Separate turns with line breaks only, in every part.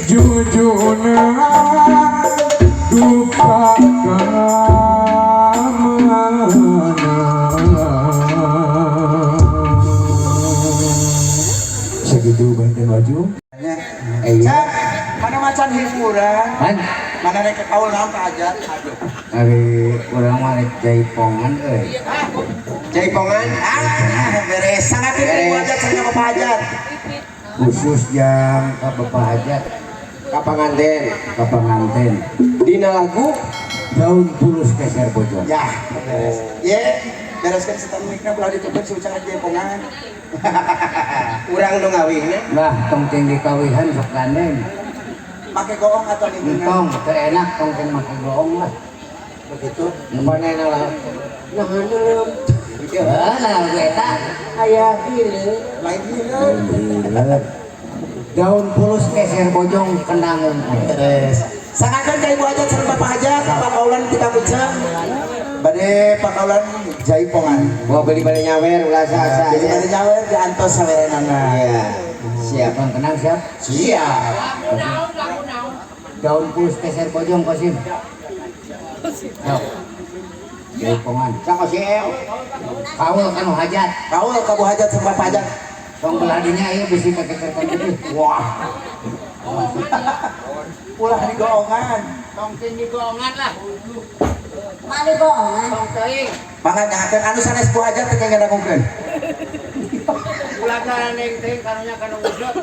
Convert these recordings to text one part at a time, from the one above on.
Jujuna duka Segitu benten maju.
Cak, mana macan hiburan? Mana rek kaul naon ka hajat? Aduh.
Ari urang mah rek jaipongan euy.
Jaipongan? Beres. Sangat itu hajat sama Bapak hajat.
Khusus yang ka Bapak hajat ka panganten.
Dina lagu
Daun pulus keser bojong.
ya beres. Ye, bereskan setan mikna belah ditebet si ucapan jaipongan. Urang nu ngawihna
Lah tong ting dikawihan sok gandeng.
make goong atau lingkungan.
Entong teu enak tong ting make goong lah.
Begitu.
Panena lah. Nah haneup. Nah eta aya kieu.
Lain hileung.
Daun pulus keser bojong kendang.
Beres. Sangakan ka ibu hajat sareng Bapak hajat, pakaulan kita kucing. Bade pakaulan jaipongan.
Gua beli nyawer ulah asa.
Jadi bade nyawer di antos sawerenana.
Iya. Siap bang kenang siap.
Siap.
Daun pulus keser bojong kosim. Yo. Jaipongan.
Cak Osiel.
Kaul kanu hajat.
Kaul ka Bu hajat sareng Bapak hajat.
Tong belah dinya ieu bisi kakecerkan gede.
Wah. Ulah di goongan.
Tong ting di golongan lah.
Mali bohongan.
Tong teuing.
Makanya akan anu sanes Bu hajat teh kenging ngadagukeun.
Ulah neng teuing karunya kanu usut.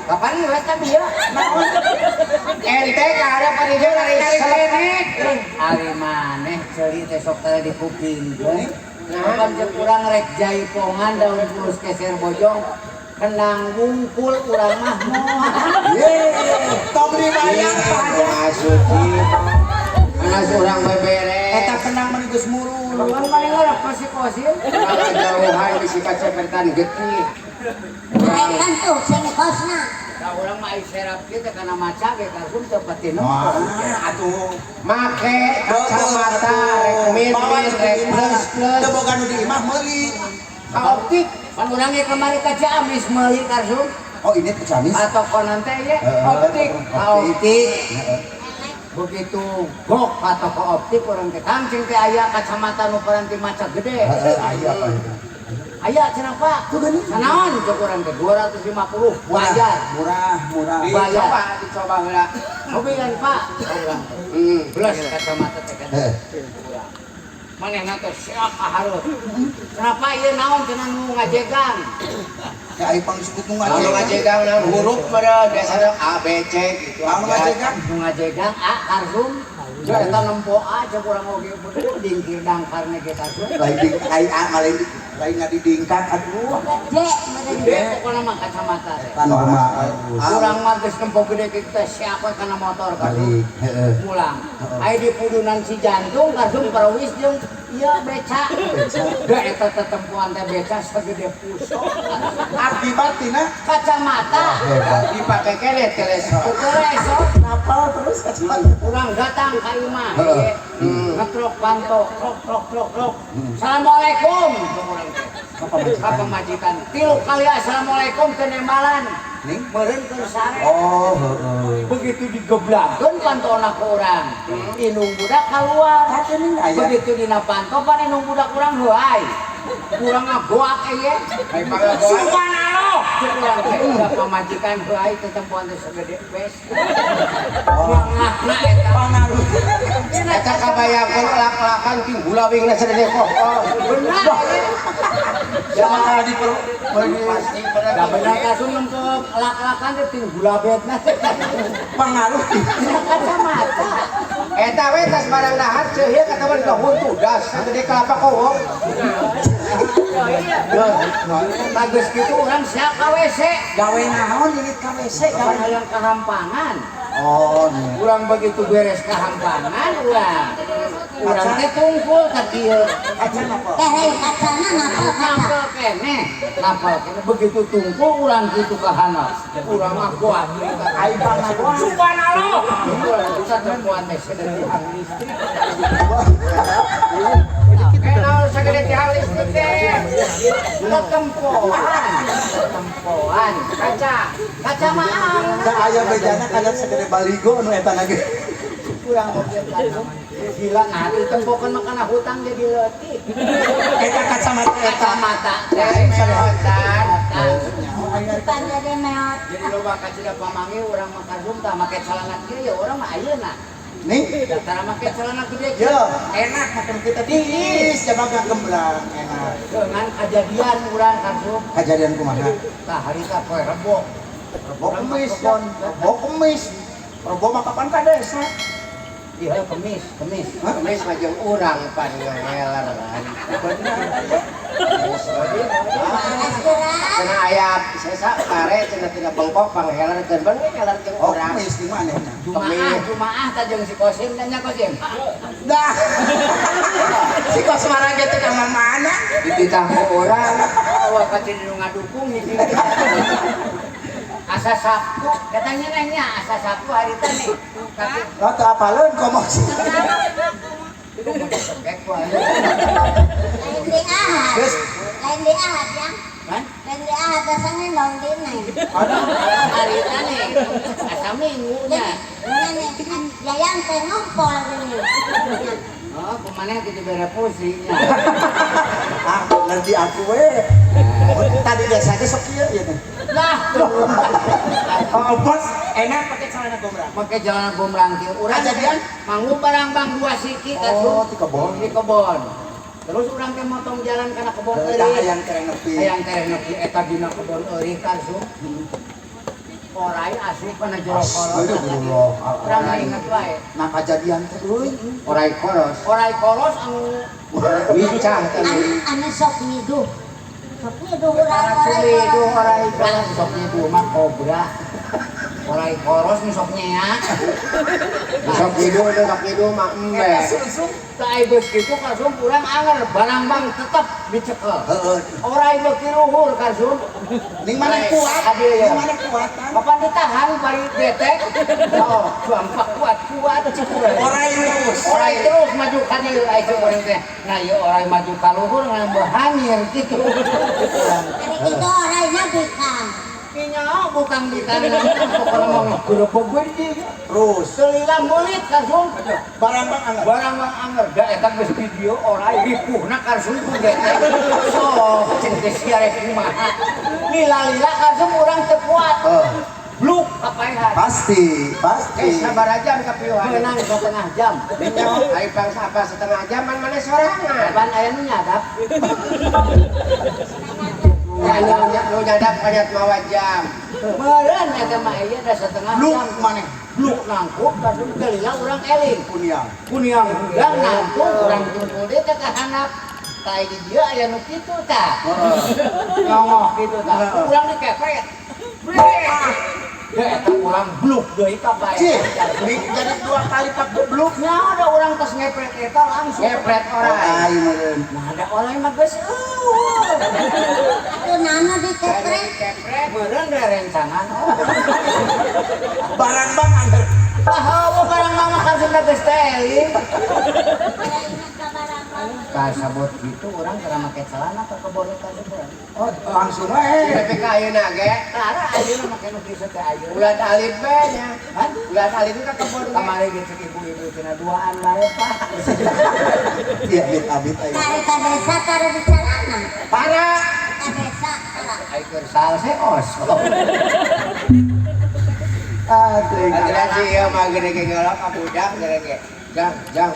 Kapan lu eta bieu?
Ente kada panijeun ari selenik. Ari maneh ceuli teh sok tara di kuping teh. Kapan cek urang rek jaipongan daun pulus keser bojong kenang wungkul urang mah moal.
Ye, tong dibayang Pak hajat.
Masuki. Anas urang beberes.
Eta kenang mah geus murul.
Lawan paling ngarep pasti kosin. Kalau jauhan bisi kacepetan getih.
Kan tuh sing kosna.
Da urang mah ai serap kieu teh kana maca ge kalsum teu pati
Wah,
nongkrong.
atuh.
Make kacamata rek min rek plus.
Teu boga nu di imah meuli.
Ka optik pan urang ge kamari ka Ciamis meuli kalsum
Oh, ini teh Ciamis.
atau konon teh ye optik ka optik. Begitu gok atau ke optik urang teh kancing teh aya kacamata nu paranti maca gede.
Aya apa itu?
Aya cenah Pak. Sanaon cek urang teh 250 bayar.
Murah.
Bayar. Dicoba heula. Hobian Pak. Belas kacamata teh kan. Manehna teh siap kahareup. Kenapa ieu naon cenah nu ngajegang?
Ya ai pangsebut nu
Anu ngajegang na huruf pada biasana A B C gitu.
Anu ngajegang?
Nu ngajegang A karsum. Da eta nempo A cek urang oge bener dingkir dangkarna ge karsum.
Lain A malin lain ngadidingkat aduh.
Gede,
Gede pokona mah kacamata teh.
Normal.
Urang mah geus nempo gede kita siapa kana motor karsum. Mulang. Aya di pudunan si jantung karsum perwis jeung ieu beca. Da eta tetempuan teh beca sagede pusok.
Akibatina
Kacamata dipake keneh teleskop. Teleskop
napal terus kacamata.
urang datang ka imah ngetrok panto trok. Assalamualaikum urang teh. Ka pamajikan. 3 kali assalamualaikum teu nembalan.
Ning?
Meureun keur sare.
Oh, heeh.
Begitu digeblakkeun pantona ku urang. Inung budak kaluar.
Kacening aya.
Begitu dina panto pan inung budak urang heuai. Urang ngagoak ieu. Ai pangagoak. Subhanallah. Cek urang teh udah pamajikan heuai teh tempoan teh sagede bes. Ngahna eta
Pangaruh.
eta kabayakeun lak-lakan ting bulawingna sadede kokol. Bener.
Jangan di perut.
Pasti bener. Bener kasum untuk lak-lakan teh ting bulabetna.
Pengaruh.
Kacamata. Eta we tas barang dahar ceuh ieu kata bari nuhun tugas gede kelapa kowong. Bagus gitu urang siap ka WC.
Gawe naon ini ka WC gawe
Yang kehampangan.
oh
Urang begitu beres kehampangan urang teh tungkul ka dieu.
acan apa
Kere kacana ngapal kaca.
Napal kene, napal kene begitu tungkul urang kitu ka handap. Urang mah kuat
ai pangaruan
subhanallah. Urang bisa terkuat teh sedang tiang listrik. Kenal sagede tiang listrik teh. Tempoan, kaca mah
da aya bedana kana segede baligo anu eta lagi
kurang mobil kan. Gila ngari tempokan makana hutang jadi leutik.
eta kacamata eta
Kacamata teh sarehotan.
Bukan jadi meot.
Jadi loba kacida pamangi urang makasum tah make celana kieu ya urang mah ayeuna.
nih
Daftar make celana gede
yo
enak
makan kita tiis jabaga gembrang enak
dengan kejadian urang kasum
kejadian kumaha
tah harita poe Rebo.
rebo kemis rebo mah kapan ka desa
Iya kemis.
Hah?
Kemis mah jeung urang pan ngeler kan.
Panas gerak.
Cenah aya sesa pare cenah tina bengkok pangheler keur beun ngeler jeung
oh
urang.
kemis di mana
Jumaah tah jeung si Kosim tanya Kosim.
dah si kosmara gitu ka mana
Dititah ku urang, awak ka nu ngadukung hiji. Asa Sabtu, katanya nanya asa Sabtu hari teh nih. Tapi
lo teu apaleun komos
cek ku aya.
Lain di ahad.
geus
Lain di ahad ya.
Kan?
Lain di ahad dasarnya dong di neng.
Hari teh nih asa minggunya.
Ini nih yayang teh ngompol gini.
Oh, kumaneh kudu bere pusinya.
ah nanti aku we tadi desa ge sok ieu ieu teh
Lah,
oh bos enak pakai celana gombrang
make jalan gombrang kieu. Urang
Kejadian?
manggung barang bang dua siki ka
oh di kebon
di kebon. Terus urang teh motong jalan kana kebon
da
eueuh.
hayang keren nepi
Hayang teh nepi eta dina kebon eueuh karsu. Orai asup kana jero kolos.
Astagfirullah.
Urang inget wae.
Nah kejadian teh euy
Orai kolos anu
bincang teh
Anu sok ngiduh. Sok ngiduh urang
Cumi itu
orang.
orai kolos soknya itu mah kobra. Orai kolos nih soknya. Sok hidup mah embe. Kai beus kitu kasum urang anger barang bang tetep dicekel.
heeh
Orai beuki luhur kasum.
ning mana kuat
Ade ya.
ning mana kuatan
Kapan ditahan bari detek. Oh, gampang kuat cikuran.
orai lurus
Orai terus maju ka dieu aya teh urang teh. Nah, ieu orai maju ka luhur ngambil hanyir kitu.
Hari itu orangnya bikan.
Nya bukan ditanya pokoknya mau gerebek gue di
terus
selila mulit kasum
barang bang anggar
barang bang anger da eta geus video orai ripuhna kasum ku detek sok cen geus siarek kumaha lila-lila kasum urang teu kuat bluk kapaehan
pasti
sabar aja kapieuhan menang setengah jam ai bangsa apa setengah jam man mane sorangan ban aya nu nyadap lu nyadap kayat mawa jam meureun eta mah ieu da setengah
bluk
jam
mana
bluk nangkup kasum kelila urang eling
kuniang
kuniang udang nangkup urang tungkul deui teh ka handap tai di dieu aya nu kitu tah ngongok kitu tah urang dikepret eta urang bluk deui ka bae
cih jadi 2 kali pakai bluk
nya ada urang tos ngepret eta langsung ngepret orai
meureun
nah ada orai mah geus
Atuh nana dikepret.
kepret meureun da rencangan
barang bang anggar
bahawa barang mama kan sudah geus teh kasabot gitu orang cara make celana ke kebon ka seberang
oh langsung we
tapi ka ayeuna ge tara ayeuna make nu kieu teh ayeuna bulan alif be nya kan bulan alif ka kebon kamari ge cek ibu-ibu cenah duaan bae Pak
iya abit ayo
Kari ka desa kari di celana.
para
Ka desa.
ai keur salse os
aduh
akhirnya sih ya mah gede ge ngelak ka budak gede ge jang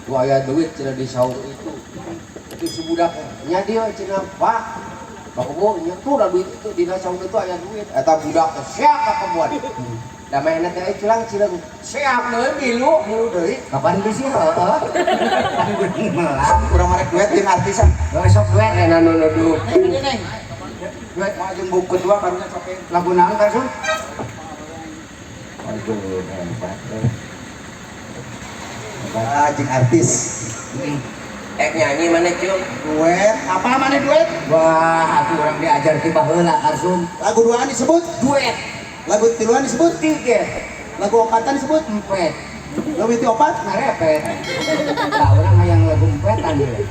gua aya duit cenah di saung itu si budak nya dia cenah Pak
Baku nya tuh da duit itu dina saung itu aya duit. Eta budak teh siap ka kebuan. Da mainna teh cilang siap deui milu deui.
Kapan bisi heeh? Melang.
Kurang marek duet jeung artisan.
Sok duet
Enak nu nuduh.
Duet mah jeung buku kedua karunya sampai
lagu naon Karsun?
aduh hebat. Jeung artis.
Nyanyi mana Cuk?
Duet, apa mana duet?
Wah, atuh urang diajar ti baheula Karsun.
Lagu duaan disebut
Duet
lagu tiluan disebut
tiga
lagu opatan disebut
empet
lagu itu opat
ngarepet. Lah urang hayang lagu empetan ge.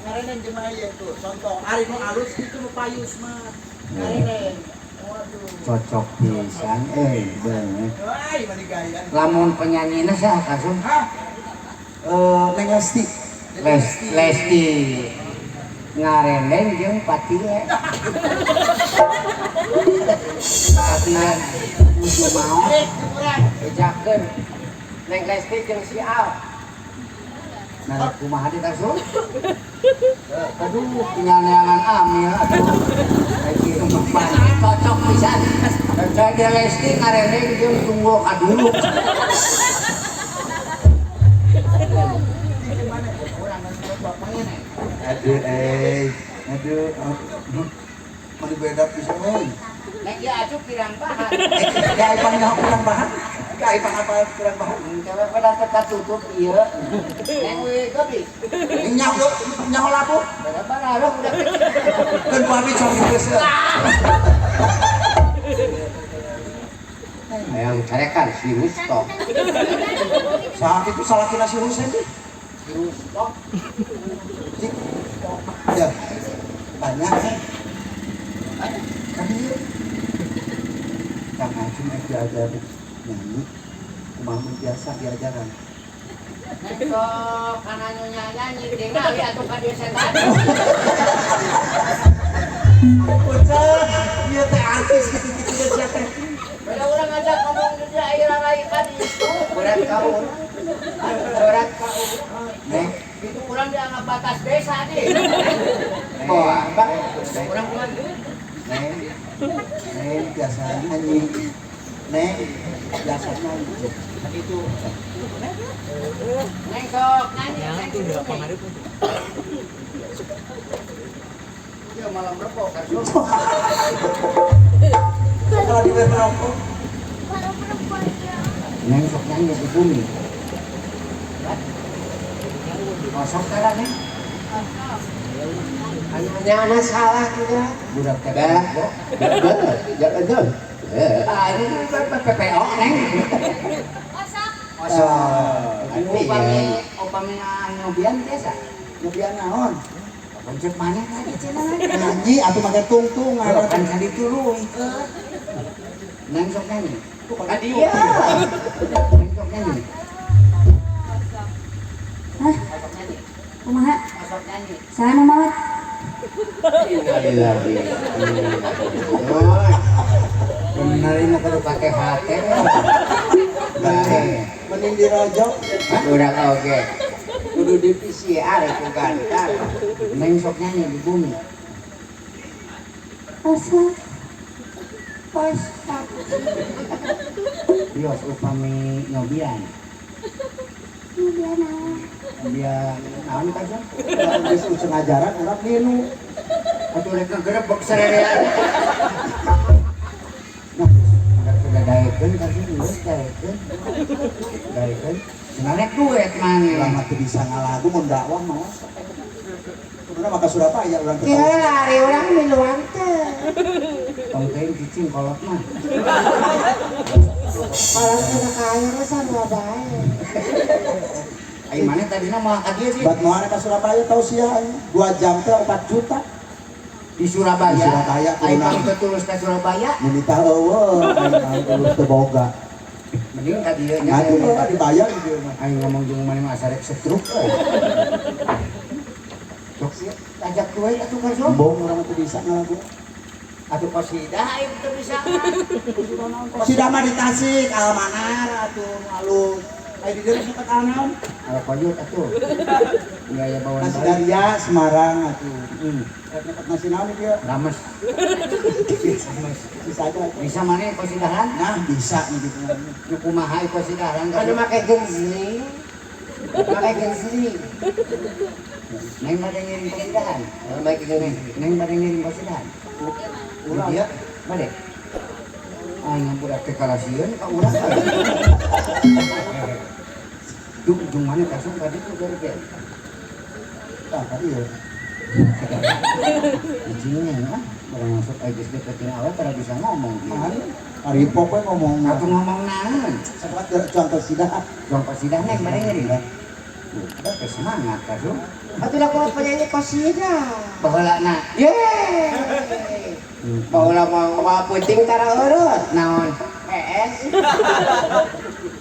Karena jemaah itu contoh ari nu alus itu nu payus mah karena
Cocok pisan bener.
ai mani gaya
Lamun penyanyina saha Karsun?
Neng Lesti
Lesti ngarendeng jeung Patile. Patile kudu mau bejakeun
Neng Lesti jeung si Al.
nah kumaha di Karsun? Aduh penyanyian Amil atuh. Lagi umpan cocok pisan. Jadi Lesti ngarendeng jeung Tunggul Kadulu.
aduh aduh mani beda pisan euy
Nek ieu acuh pirang bahan.
gaya panggah kurang bahan gaya apa kurang bahan
Cewek pada teka tutup ieu. Neng we gobi.
nyaho labu
Barang udah kecil.
kan pami cok geus
Hayang carekan si Rustok.
saat itu salah kira si Husen deh
Si Rustok.
ya banyak kan dia Kang Acung diajar nyanyi kumaha biasa diajaran
Sok kana nyanyi ningali atuh ka dieu setan.
Pucat, dia teh artis gitu-gitu dia teh.
Beda urang ngajak ngomong di dia aya raraikan itu. Berat kaun. Berat kaun.
Neng,
Itu urang dianggap batas desa di.
oh apa?
Urang kumaha?
Neng biasa nyanyi. Neng biasa nyanyi.
Itu. Neng sok nyanyi. Neng udah pengaruh. Ya malam repok kan.
Kalau di rokok,
Neng sok nyanyi di bumi. Kosong kala Neng.
Hanya anak salah juga.
Budak teh.
Jangan.
Ah, ini PPO Neng. Upami nyobian biasa.
nyobian naon?
Pencet mana tadi cenah?
Nyanyi atau pakai tungtung
Kan
ada
tadi tuluy. Neng sok nyanyi.
Dia.
Neng sok nyanyi.
Hah?
Sok nyanyi.
Kumaha?
Sok nyanyi.
Saha maot?
Innalillahi.
Bener ini kudu pakai hati. Baik.
mending dirojok.
Udah oke. Kudu di PCR itu gantar.
Neng sok nyanyi di bumi.
Asa.
Bios upami nyobian.
Nyobian naon?
Nyobian naon kan?
Geus usung ajaran urang nilu.
Atuh rek ngegerebek sarerean. Nah, udah daekeun kan geus daekeun. Daekeun. Cenah duet mana?
Lama teu bisa ngalagu mun dakwah mah. Kudu maka Surabaya urang teh.
Kira lari urang miluan teh.
Tongkeun cicing kolot mah.
Kalau sudah kaya mah sama bae.
Ai mana tadina mah ka dieu sih?
Bat moal ka Surabaya tau sia 2 jam teh 4 juta.
Di Surabaya.
Di Surabaya,
Ai
kunaon?
pang tulus ka Surabaya.
Minta eueuh, aing ulus teu boga.
Mending ka dieu nya.
Ngadu mah dibayar di dieu mah.
Ai ngomong jeung mana mah asarek setruk euy. Sok sih ajak tuai atuh ka sok.
Embong urang teu bisa ngalagu.
Atuh qasidah ai teu bisa.
Si Dama di Tasik, Almanar atuh alus. Kayak di dalam tempat anom.
Koyot atuh. Gaya bawaan
Nasi
bayi.
Daria Semarang atuh. Tempat nasi naon dia.
Rames.
Bisa aja.
Bisa mana kosidahan?
Nah, bisa nih gitu.
Nu kumaha kosidahan?
Anu make genzli. Make genzli.
Neng bade ngiring kosidahan.
Make genzli.
Neng bade ngiring kosidahan.
Ulah dia.
Bade. Anya budak teh kalasieun ka urang. Duh, ujung mana kasung tadi tuh dari dia.
Tah tadi ya.
Ujungnya orang masuk aja deketin awal tara bisa ngomong.
Mari. Hari pokoknya ngomong.
Aku ngomong naon?
Setelah contoh sidah.
Dong kosidahan neng bade ngiring. Udah teh semangat kasung.
Atuh lah kuat penyanyi kosida.
Baheulana
Yeay. Baheula mah penting tara urut.
naon?
PS.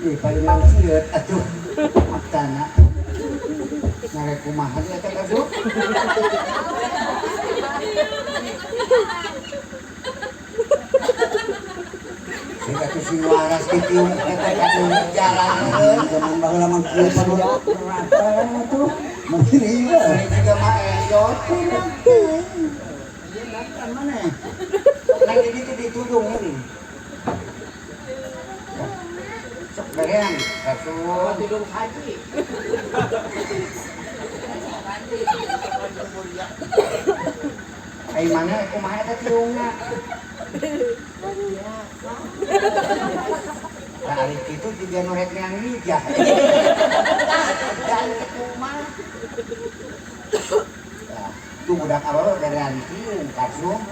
Ih, paling ciut atuh. Aptana. Ngarek kumaha dia teh kasung. Saya kata si waras ditiung eta katuh jalan eueun.
Zaman baheula mah kieu padua rata atuh. Mungkin iya.
Ini juga mah enjot.
Iya datang mana?
Nang di ditu ditudung ini. Sok berean kasung.
Tudung haji.
Ai mana kumaha eta tiungna? Nah, hari itu juga norek yang lijah. Dan itu mah. Nah, itu budak awal dari anjing, kasung.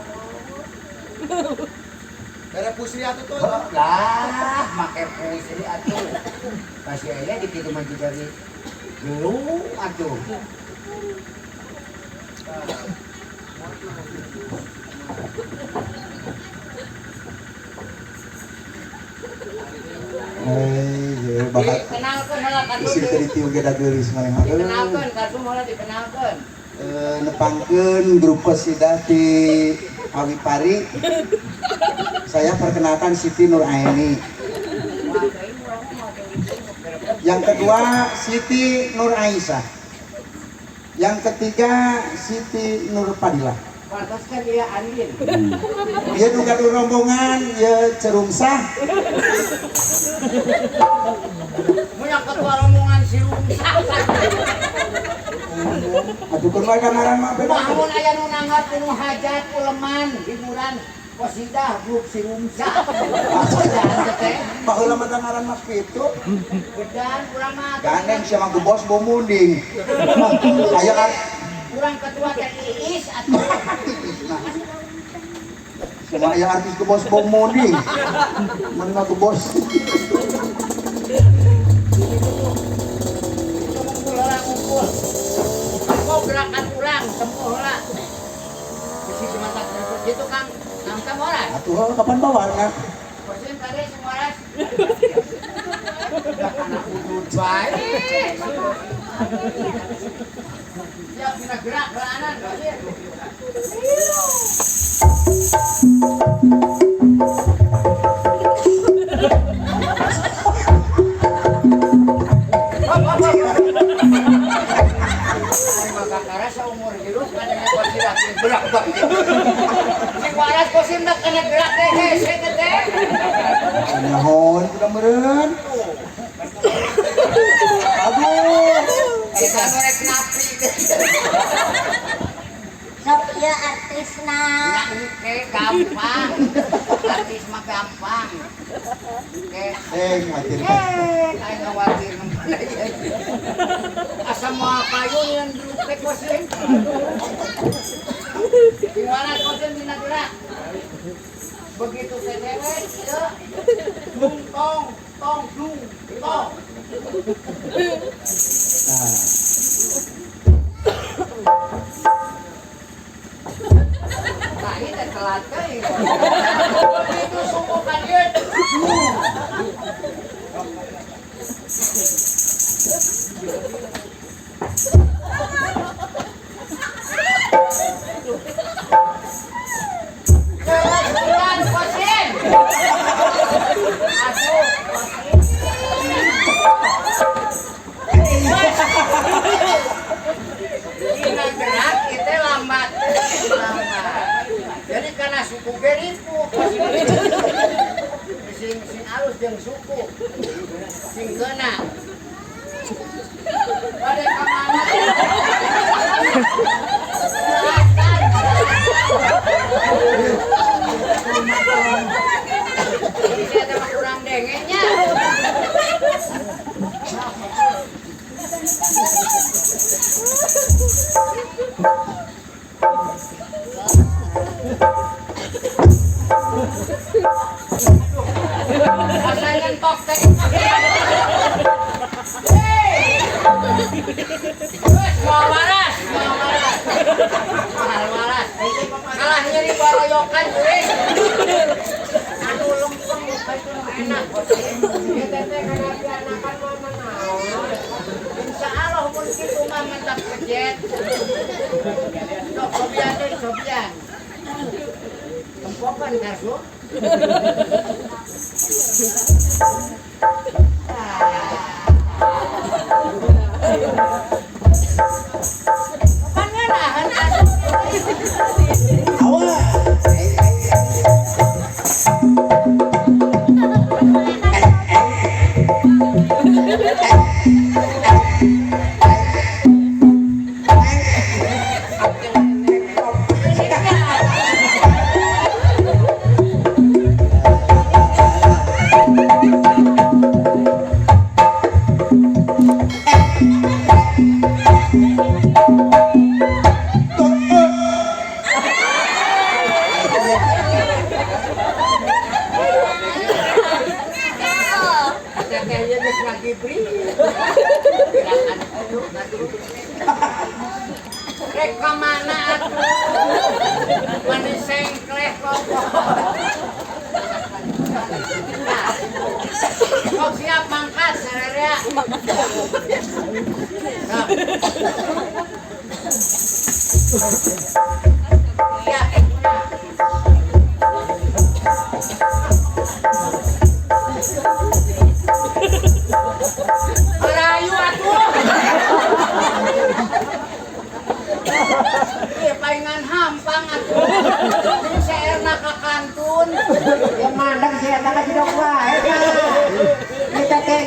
Dari pusri atuh tuh.
Lah, make puisi atuh. Kasih aja di kitu mah dari belum atuh.
Ya bakat
Dikenalkan malah kan
isi tadi tiung geda geulis mah.
dikenalkan, kasung malah dikenalkan.
Nepangkeun grup qasidah di Awipari. Saya perkenalkan Siti Nur Aini. Yang kedua Siti Nur Aisyah. Yang ketiga Siti Nur Fadilah.
Pantas kan dia Andin.
Dia juga di rombongan ya cerungsah.
Punya ketua rombongan si Rumsak.
Atuh kun bae kamaran mah beda.
Mahmun aya nu nanggap nu hajat uleman hiburan qasidah grup si Rumsak. Jangan teh.
Baheula mah kamaran mah kitu.
Bedan urang mah
Gandeng sia mah gebos bomunding. Aya kan
urang ketua teh Iis atuh.
sama aya artis gebos bomunding. Mun mah gebos.
Ngumpul orang ngumpul. Kau gerakan urang semua heula. Bisi semantak gitu Kang. Kang Tamoras.
Atuh kapan bawarna?
Kosim kade semoras. Anak udut baik. Siap kita gerak belanan Kosim. Kakara seumur hidup kada kosidah gerak banget. Si waras kosim dak kena gerak teh hese teh.
Nyahoan kuda meureun. Aduh.
Kita norek napi.
Sok ieu artisna.
Oke, gampang. Artis mah gampang. Oke.
Khawatir.
Ayo khawatir nempat aja. Asal mau kayu yang dulu teh kosim. Gimana kosim dina gerak? Begitu teh dewek, ieu. Dung tong, tong dung, tong. Nah, ini teh telat teh. Begitu sumbukan ieu. Jalan kosim. Aduh, kosim. jeung suku. Sing keuna. Bade ka mana? Ini ada kurang dengenya. Saya ntok teh. Mau waras. Kalah nyeri baroyokan kuring. Aduh lempeng itu enak. Ieu teh kana anakan mah menaon. Insyaallah mun kitu mah mantap kejet. Sok sobian deui sobian. Tempokan kasu. Panganahan asup.
Awas.
Tetehnya geus ngagibri. Rek ka mana atuh? Manis sengkleh pokok. Kok siap mangkat sararea. Siap. Merayu atuh. Ieu palingan hampang atuh. Sing saerna ka kantun.
Ya mandang si eta ka cidok wae. Ini teteh.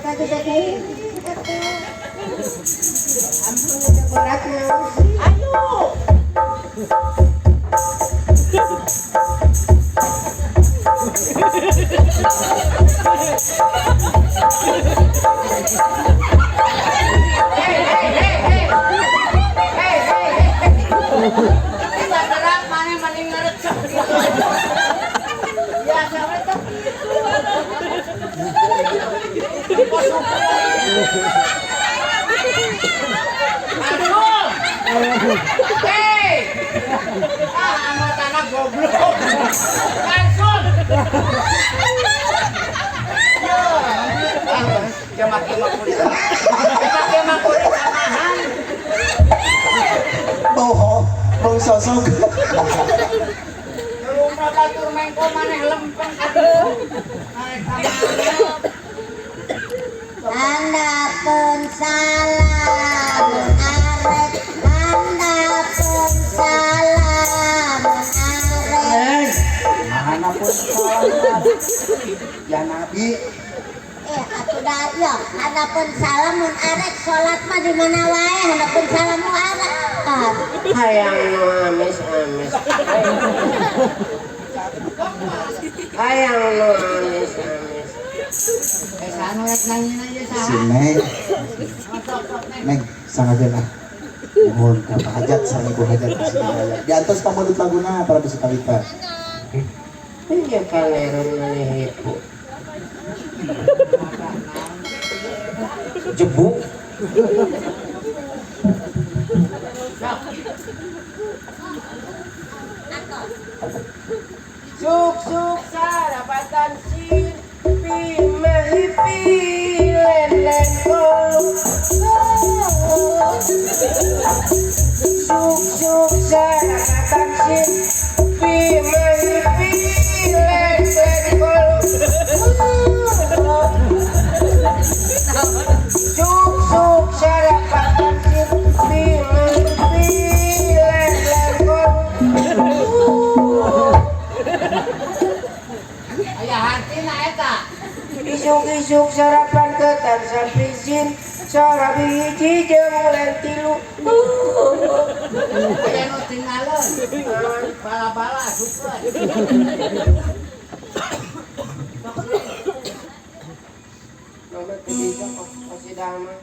Teteh teteh. Ampun udah beratnya. Ayo.
Kita gerak mana mending ngerecek. Biasa we teh kitu. Aduh. Hei. Amat anak goblok. Langsung. Ya make-make kulit. Make-make kulit samahan.
Bau sosok.
Rumah batur mengko maneh lempeng aduh. Arek kamana.
Handapun salam arek. Handapun salam arek.
Mana pun salam. Ya Nabi.
Atuh dah ya, handapun salam mun arek salat mah di mana wae handapun salam mu arek.
Hayang nu amis-amis. Hayang nu amis-amis. Sanu rek nanya aja
Si
saha.
Neng. Neng, sangaja lah. Mohon apa hajat sareng ibu hajat di sini raya. Diantos pamudut laguna para bisi kawita.
Iya pangeran maneh ibu. Jebuk. Suk-suk sarapatan sipi mahipi len-len koluk. Suk-suk sarapatan sipi mahipi len-len koluk. Suk-suk sarapatan sipi mahipi len-len koluk. Aya hartina eta.
isuk-isuk sarapan ketan saprisin sara biji jeung lentilu.
Aya nu tinggalin. Bala-bala sukeun.
Nona teu bisa kok kasih dama.